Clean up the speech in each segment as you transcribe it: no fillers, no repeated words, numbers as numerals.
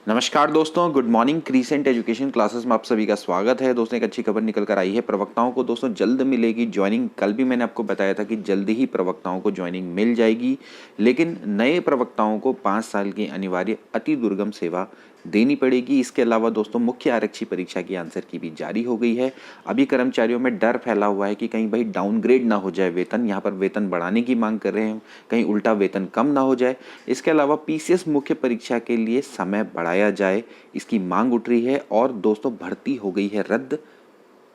नमस्कार दोस्तों, good morning. Crescent education classes में आप सभी का स्वागत है। दोस्तों, एक अच्छी खबर निकल कर आई है। प्रवक्ताओं को दोस्तों जल्द मिलेगी ज्वाइनिंग। कल भी मैंने आपको बताया था कि जल्द ही प्रवक्ताओं को ज्वाइनिंग मिल जाएगी, लेकिन नए प्रवक्ताओं को 5 साल की अनिवार्य अति दुर्गम सेवा देनी पड़ेगी। इसके अलावा दोस्तों मुख्य आरक्षी परीक्षा की आंसर की भी जारी हो गई है। अभी कर्मचारियों में डर फैला हुआ है कि कहीं भाई डाउनग्रेड ना हो जाए वेतन। यहाँ पर वेतन बढ़ाने की मांग कर रहे हैं, कहीं उल्टा वेतन कम ना हो जाए। इसके अलावा पीसीएस मुख्य परीक्षा के लिए समय बढ़ाया जाए, इसकी मांग उठ रही है। और दोस्तों भर्ती हो गई है रद्द,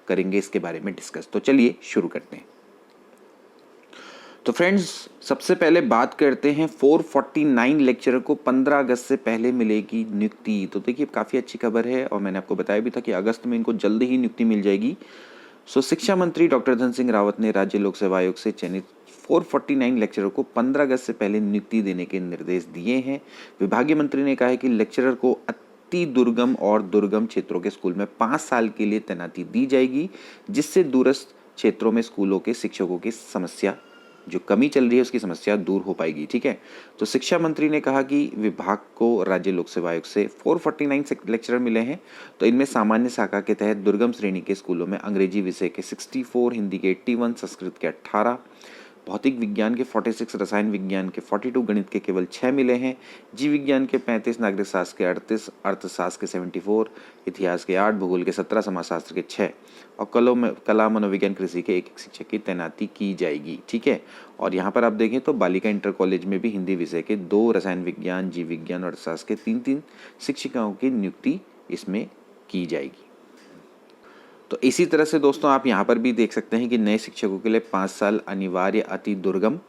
करेंगे इसके बारे में डिस्कस। तो चलिए शुरू करते हैं। तो फ्रेंड्स, सबसे पहले बात करते हैं 449 लेक्चरर को 15 अगस्त से पहले मिलेगी नियुक्ति। तो देखिए काफ़ी अच्छी खबर है और मैंने आपको बताया भी था कि अगस्त में इनको जल्द ही नियुक्ति मिल जाएगी। शिक्षा मंत्री डॉक्टर धन सिंह रावत ने राज्य लोक सेवा आयोग से चयनित 449 लेक्चरर को 15 अगस्त से पहले नियुक्ति देने के निर्देश दिए हैं। विभागीय मंत्री ने कहा है कि लेक्चरर को अति दुर्गम और दुर्गम क्षेत्रों के स्कूल में 5 साल के लिए तैनाती दी जाएगी, जिससे दूरस्थ क्षेत्रों में स्कूलों के शिक्षकों की समस्या, जो कमी चल रही है उसकी समस्या दूर हो पाएगी। ठीक है, तो शिक्षा मंत्री ने कहा कि विभाग को राज्य लोक सेवा आयोग से 449 लेक्चरर मिले हैं। तो इनमें सामान्य शाखा के तहत दुर्गम श्रेणी के स्कूलों में अंग्रेजी विषय के 64, हिंदी के 81, संस्कृत के 18, भौतिक विज्ञान के 46, रसायन विज्ञान के 42, गणित के केवल 6 मिले हैं। जीव विज्ञान के 35, नागरिक शास्त्र के 38, अर्थशास्त्र के 74, इतिहास के 8, भूगोल के 17, समाजशास्त्र के 6 और कला मनोविज्ञान कृषि के 1 शिक्षक की तैनाती की जाएगी। ठीक है, और यहाँ पर आप देखें तो बालिका इंटर कॉलेज में भी हिंदी विषय के 2, रसायन विज्ञान, जीव विज्ञान और अर्थशास्त्र के 3-3 शिक्षिकाओं की नियुक्ति इसमें की जाएगी। तो इसी तरह से दोस्तों आप यहाँ पर भी देख सकते हैं कि नए शिक्षकों के लिए 5 साल अनिवार्य अति दुर्गम।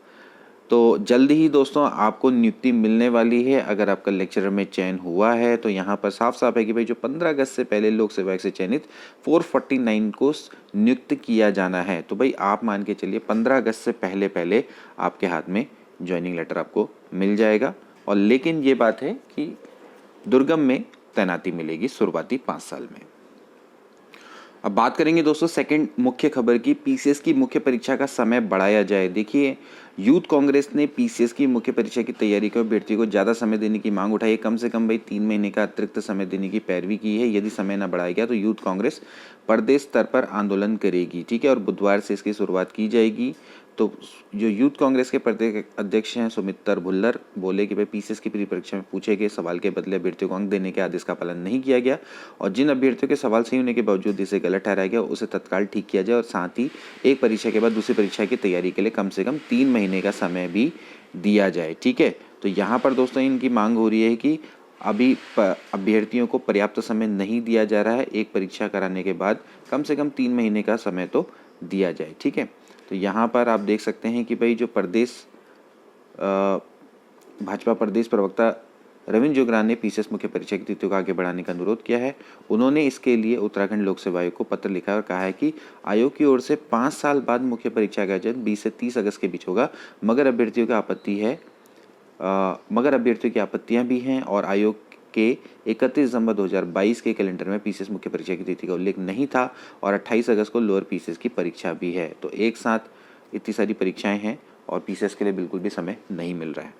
तो जल्द ही दोस्तों आपको नियुक्ति मिलने वाली है। अगर आपका लेक्चरर में चयन हुआ है तो यहाँ पर साफ साफ है कि भाई जो 15 अगस्त से पहले लोक सेवा आयोग से चयनित 449 को नियुक्त किया जाना है, तो भाई आप मान के चलिए 15 अगस्त से पहले पहले आपके हाथ में ज्वाइनिंग लेटर आपको मिल जाएगा। और लेकिन ये बात है कि दुर्गम में तैनाती मिलेगी शुरुआती 5 साल में। अब बात करेंगे दोस्तों सेकंड मुख्य खबर की, पीसीएस की मुख्य परीक्षा का समय बढ़ाया जाए। देखिए, यूथ कांग्रेस ने पीसीएस की मुख्य परीक्षा की तैयारी को अभ्यर्थियों को ज़्यादा समय देने की मांग उठाई है। कम से कम भाई 3 महीने का अतिरिक्त समय देने की पैरवी की है। यदि समय न बढ़ाया गया तो यूथ कांग्रेस प्रदेश स्तर पर आंदोलन करेगी। ठीक है, और बुधवार से इसकी शुरुआत की जाएगी। तो जो यूथ कांग्रेस के प्रदेश अध्यक्ष हैं सुमित्र भुल्लर बोले कि भाई पीसीएस की प्री परीक्षा में पूछे गए सवाल के बदले अभ्यर्थियों को अंक देने के आदेश का पालन नहीं किया गया और जिन अभ्यर्थियों के सवाल सही होने के बावजूद इसे गलत ठहराया गया उसे तत्काल ठीक किया जाए और साथ ही एक परीक्षा के बाद दूसरी परीक्षा की तैयारी के लिए कम से कम 3 महीने का समय भी दिया जाए। ठीक है, तो यहाँ पर दोस्तों इनकी मांग हो रही है कि अभी अभ्यर्थियों को पर्याप्त समय नहीं दिया जा रहा है, एक परीक्षा कराने के बाद कम से कम 3 महीने का समय तो दिया जाए। ठीक है, तो यहाँ पर आप देख सकते हैं कि भाई जो भाजपा प्रदेश प्रवक्ता रविंद्र जोगरान ने पीसीएस मुख्य परीक्षा की तिथियों को आगे बढ़ाने का अनुरोध किया है। उन्होंने इसके लिए उत्तराखंड लोक सेवा आयोग को पत्र लिखा है और कहा है कि आयोग की ओर से 5 साल बाद मुख्य परीक्षा का आयोजन 20 से 30 अगस्त के बीच होगा, मगर अभ्यर्थियों की आपत्तियां भी हैं और आयोग के 31 दिसंबर 2022 के कैलेंडर में पीसीएस मुख्य परीक्षा की तिथि का उल्लेख नहीं था और 28 अगस्त को लोअर पीसीएस की परीक्षा भी है। तो एक साथ इतनी सारी परीक्षाएं हैं और पीसीएस के लिए बिल्कुल भी समय नहीं मिल रहा है।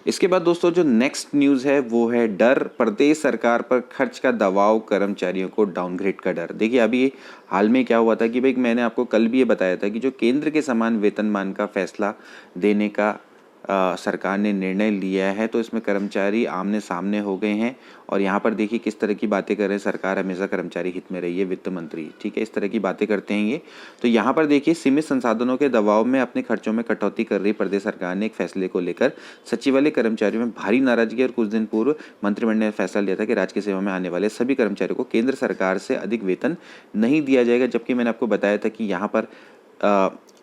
इसके बाद दोस्तों जो नेक्स्ट न्यूज़ है वो है डर, प्रदेश सरकार पर खर्च का दबाव, कर्मचारियों को डाउनग्रेड का डर। देखिए अभी हाल में क्या हुआ था कि भाई मैंने आपको कल भी ये बताया था कि जो केंद्र के समान वेतनमान का फैसला देने का सरकार ने निर्णय लिया है, तो इसमें कर्मचारी आमने सामने हो गए हैं और यहाँ पर देखिए किस तरह की बातें कर रहे हैं। सरकार हमेशा कर्मचारी हित में रही है, वित्त मंत्री, ठीक है, इस तरह की बातें करते हैं ये। तो यहाँ पर देखिए सीमित संसाधनों के दबाव में अपने खर्चों में कटौती कर रही प्रदेश सरकार ने एक फैसले को लेकर सचिवालय कर्मचारियों में भारी नाराजगी और कुछ दिन पूर्व मंत्रिमंडल ने फैसला लिया था कि राज्य की सेवा में आने वाले सभी कर्मचारियों को केंद्र सरकार से अधिक वेतन नहीं दिया जाएगा। जबकि मैंने आपको बताया था कि यहाँ पर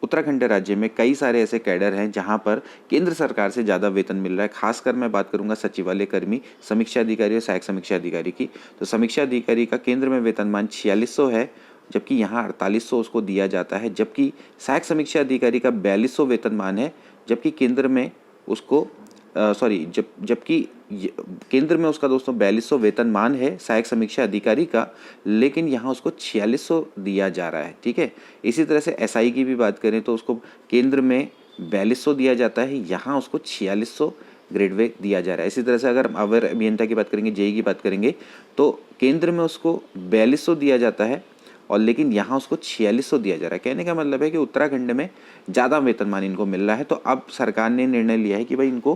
उत्तराखंड राज्य में कई सारे ऐसे कैडर हैं जहां पर केंद्र सरकार से ज़्यादा वेतन मिल रहा है। खासकर मैं बात करूंगा सचिवालय कर्मी, समीक्षा अधिकारी और सहायक समीक्षा अधिकारी की। तो समीक्षा अधिकारी का केंद्र में वेतनमान 4600 है, जबकि यहाँ 4800 उसको दिया जाता है। जबकि सहायक समीक्षा अधिकारी का 4200 वेतनमान है, जबकि केंद्र में उसको जबकि केंद्र में उसका दोस्तों 4200 वेतनमान है सहायक समीक्षा अधिकारी का, लेकिन यहाँ उसको 4600 दिया जा रहा है। ठीक है, इसी तरह से एसआई की भी बात करें तो उसको केंद्र में 4200 दिया जाता है, यहाँ उसको 4600 ग्रेड वे दिया जा रहा है। इसी तरह से अगर हम अवर अभियंता की बात करेंगे, जेई की बात करेंगे, तो केंद्र में उसको 4200 दिया जाता है और लेकिन यहाँ उसको 4600 दिया जा रहा है। कहने का मतलब है कि उत्तराखंड में ज़्यादा वेतनमान इनको मिल रहा है। तो अब सरकार ने निर्णय लिया है कि भाई इनको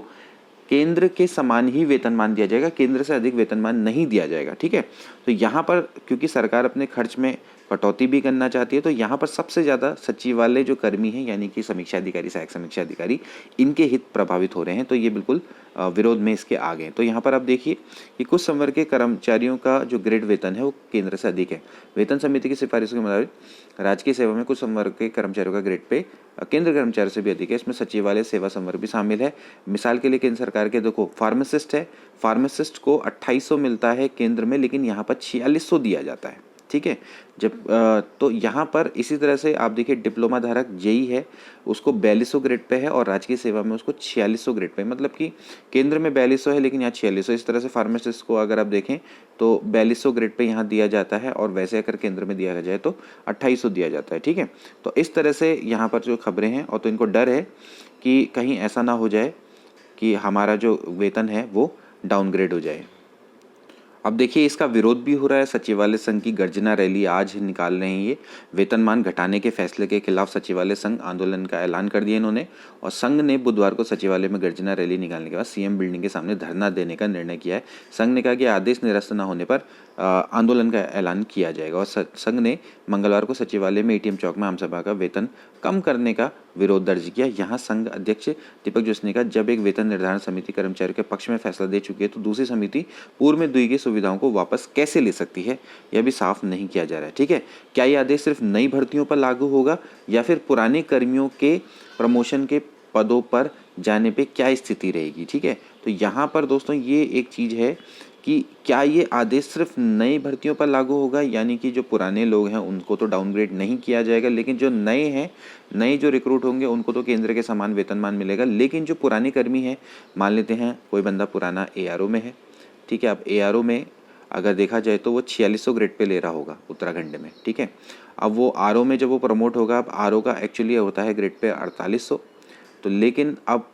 केंद्र के समान ही वेतनमान दिया जाएगा, केंद्र से अधिक वेतनमान नहीं दिया जाएगा। ठीक है, तो यहाँ पर क्योंकि सरकार अपने खर्च में कटौती भी करना चाहती है, तो यहाँ पर सबसे ज़्यादा सचिवालय जो कर्मी हैं यानी कि समीक्षा अधिकारी, सहायक समीक्षा अधिकारी, इनके हित प्रभावित हो रहे हैं। तो ये बिल्कुल विरोध में इसके आ गए। तो यहाँ पर आप देखिए कि कुछ संवर्ग के कर्मचारियों का जो ग्रेड वेतन है वो केंद्र से अधिक है। वेतन समिति की सिफारिशों के मुताबिक राजकीय सेवा में कुछ संवर्ग के कर्मचारियों का ग्रेड पे केंद्र कर्मचारियों से भी अधिक है। इसमें सचिवालय सेवा संवर्ग भी शामिल है। मिसाल के लिए केंद्र सरकार के देखो फार्मासिस्ट है, फार्मासिस्ट को 2800 मिलता है केंद्र में, लेकिन यहाँ पर 4600 दिया जाता है। ठीक है, जब तो यहाँ पर इसी तरह से आप देखिए डिप्लोमा धारक जेई है, उसको 4200 ग्रेड पे है और राजकीय सेवा में उसको 4600 ग्रेड पे, मतलब कि केंद्र में 4200 है लेकिन यहाँ 4600। इस तरह से फार्मासिस्ट को अगर आप देखें तो 4200 ग्रेड पे यहाँ दिया जाता है और वैसे अगर केंद्र में दिया जाए तो 2800 दिया जाता है। ठीक है, तो इस तरह से यहाँ पर जो खबरें हैं, और तो इनको डर है कि कहीं ऐसा ना हो जाए कि हमारा जो वेतन है वो डाउनग्रेड हो जाए। अब देखिए इसका विरोध भी हो रहा है। सचिवालय संघ की गर्जना रैली आज निकाल रहे हैं ये। वेतनमान घटाने के फैसले के खिलाफ सचिवालय संघ आंदोलन का ऐलान कर दिया इन्होंने, और संघ ने बुधवार को सचिवालय में गर्जना रैली निकालने के बाद सीएम बिल्डिंग के सामने धरना देने का निर्णय किया है। संघ ने कहा कि आदेश निरस्त न होने पर आंदोलन का ऐलान किया जाएगा। और संघ ने मंगलवार को सचिवालय में एटीएम चौक में आमसभा का वेतन कम करने का विरोध दर्ज किया। यहाँ संघ अध्यक्ष दीपक जोशी ने कहा, जब एक वेतन निर्धारण समिति कर्मचारियों के पक्ष में फैसला दे चुकी है तो दूसरी समिति पूर्व में दी गई सुविधाओं को वापस कैसे ले सकती है, यह भी साफ नहीं किया जा रहा है। ठीक है, क्या यह आदेश सिर्फ नई भर्तियों पर लागू होगा या फिर पुराने कर्मियों के प्रमोशन के पदों पर जाने पे क्या स्थिति रहेगी। ठीक है, तो यहाँ पर दोस्तों ये एक चीज़ है कि क्या ये आदेश सिर्फ नई भर्तियों पर लागू होगा, यानी कि जो पुराने लोग हैं उनको तो डाउनग्रेड नहीं किया जाएगा, लेकिन जो नए हैं, नए जो रिक्रूट होंगे उनको तो केंद्र के समान वेतनमान मिलेगा। लेकिन जो पुराने कर्मी हैं, मान लेते हैं कोई बंदा पुराना एआरओ में है, ठीक है, अब एआरओ में अगर देखा जाए तो वो 4600 ग्रेड पे ले रहा होगा उत्तराखंड में। ठीक है, अब वो आरओ में जब वो प्रमोट होगा, अब आरओ का एक्चुअली होता है ग्रेड पे 4800, तो लेकिन अब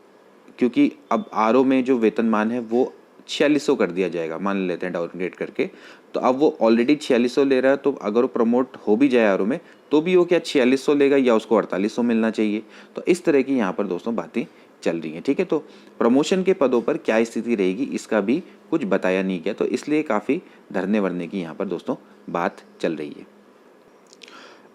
क्योंकि अब आरओ में जो वेतनमान है वो 4600 कर दिया जाएगा, मान लेते हैं डाउनग्रेड करके, तो अब वो ऑलरेडी 4600 ले रहा है, तो अगर वो प्रमोट हो भी जाए आरओ में तो भी वो क्या 4600 लेगा या उसको 4800 मिलना चाहिए। तो इस तरह की यहाँ पर दोस्तों बातें चल रही हैं। ठीक है, तो प्रमोशन के पदों पर क्या स्थिति रहेगी इसका भी कुछ बताया नहीं गया, तो इसलिए काफ़ी धरने वरने की यहाँ पर दोस्तों बात चल रही है।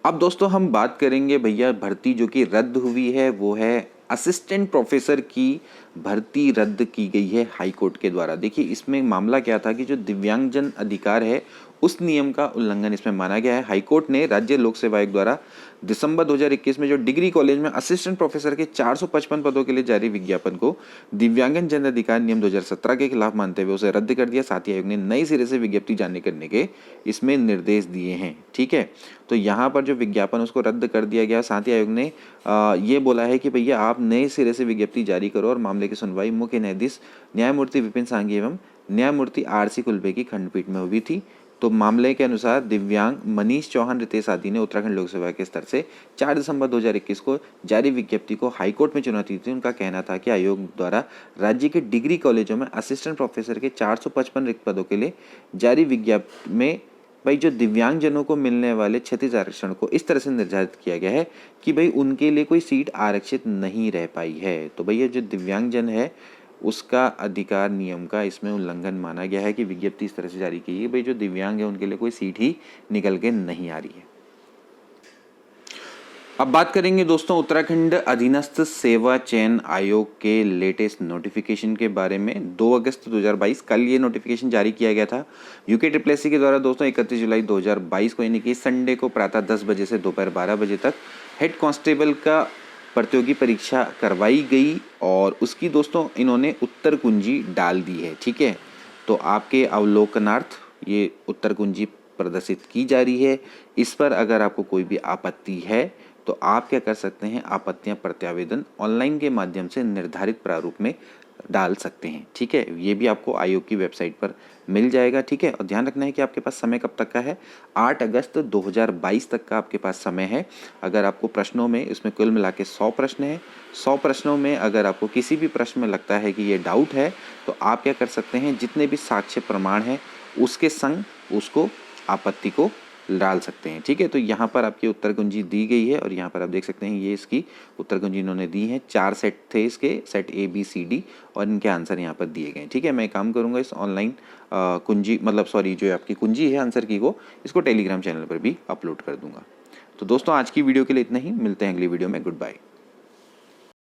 अब दोस्तों हम बात करेंगे भैया भर्ती जो कि रद्द हुई है, वो है असिस्टेंट प्रोफेसर की भर्ती रद्द की गई है हाई कोर्ट के द्वारा। देखिए इसमें मामला क्या था कि जो दिव्यांगजन अधिकार है उस नियम का उल्लंघन इसमें माना गया है। हाई कोर्ट ने राज्य लोक सेवा आयोग द्वारा दिसंबर 2021 में जो डिग्री कॉलेज में असिस्टेंट प्रोफेसर के 455 पदों के लिए जारी विज्ञापन को दिव्यांगजन जन अधिकार नियम 2017 के खिलाफ मानते हुए उसे रद्द कर दिया। साथ ही आयोग ने नए सिरे से विज्ञप्ति जारी करने के इसमें निर्देश दिए हैं। ठीक है, तो यहाँ पर जो विज्ञापन उसको रद्द कर दिया गया। साथ ही आयोग ने ये बोला है कि भैया आप नए सिरे से विज्ञप्ति जारी करो, और मामले की सुनवाई मुख्य न्यायाधीश न्यायमूर्ति विपिन सांघी एवं न्यायमूर्ति आरसी कुलबे की खंडपीठ में हुई थी। तो मामले के अनुसार दिव्यांग मनीष चौहान रितेश आदि ने उत्तराखंड लोक सेवा के स्तर से 4 दिसंबर 2021 को जारी विज्ञप्ति को हाईकोर्ट में चुनौती दी। उनका कहना था कि आयोग द्वारा राज्य के डिग्री कॉलेजों में असिस्टेंट प्रोफेसर के 455 रिक्त पदों के लिए जारी विज्ञप्ति में भाई जो दिव्यांगजनों को मिलने वाले क्षतिज आरक्षण को इस तरह से निर्धारित किया गया है कि भाई उनके लिए कोई सीट आरक्षित नहीं रह पाई है। तो भैया जो दिव्यांगजन है उसका अधिकार नियम का इसमें उल्लंघन माना गया है कि विज्ञप्ति इस तरह से जारी की है भाई जो दिव्यांग है उनके लिए कोई सीट ही निकल के नहीं आ रही है। अब बात करेंगे दोस्तों उत्तराखंड अधीनस्थ सेवा चयन आयोग के लेटेस्ट नोटिफिकेशन के बारे में। 2 अगस्त 2022 कल ये नोटिफिकेशन जारी किया गया था UKSSC के द्वारा दोस्तों 31 जुलाई 2022 को, यानी कि संडे को प्रातः 10 बजे से दोपहर 12 बजे तक हेड कांस्टेबल का प्रतियोगी परीक्षा करवाई गई, और उसकी दोस्तों इन्होंने उत्तर कुंजी डाल दी है। ठीक है, तो आपके अवलोकनार्थ ये उत्तर कुंजी प्रदर्शित की जा रही है। इस पर अगर आपको कोई भी आपत्ति है तो आप क्या कर सकते हैं, आपत्तियां प्रत्यावेदन ऑनलाइन के माध्यम से निर्धारित प्रारूप में डाल सकते हैं। ठीक है, ये भी आपको आयोग की वेबसाइट पर मिल जाएगा। ठीक है, और ध्यान रखना है कि आपके पास समय कब तक का है, 8 अगस्त 2022 तक का आपके पास समय है। अगर आपको प्रश्नों में, इसमें कुल मिला के 100 प्रश्न हैं, 100 प्रश्नों में अगर आपको किसी भी प्रश्न में लगता है कि ये डाउट है, तो आप क्या कर सकते हैं, जितने भी साक्ष्य प्रमाण हैं उसके संग उसको आपत्ति को डाल सकते हैं। ठीक है, तो यहाँ पर आपकी उत्तर कुंजी दी गई है और यहाँ पर आप देख सकते हैं ये इसकी उत्तर कुंजी इन्होंने दी है। 4 सेट थे इसके, set A B C D, और इनके आंसर यहाँ पर दिए गए। ठीक है, मैं काम करूँगा इस ऑनलाइन कुंजी, मतलब सॉरी, जो आपकी कुंजी है आंसर की को, इसको टेलीग्राम चैनल पर भी अपलोड कर दूंगा। तो दोस्तों आज की वीडियो के लिए इतना ही, मिलते हैं अगली वीडियो में। Good bye.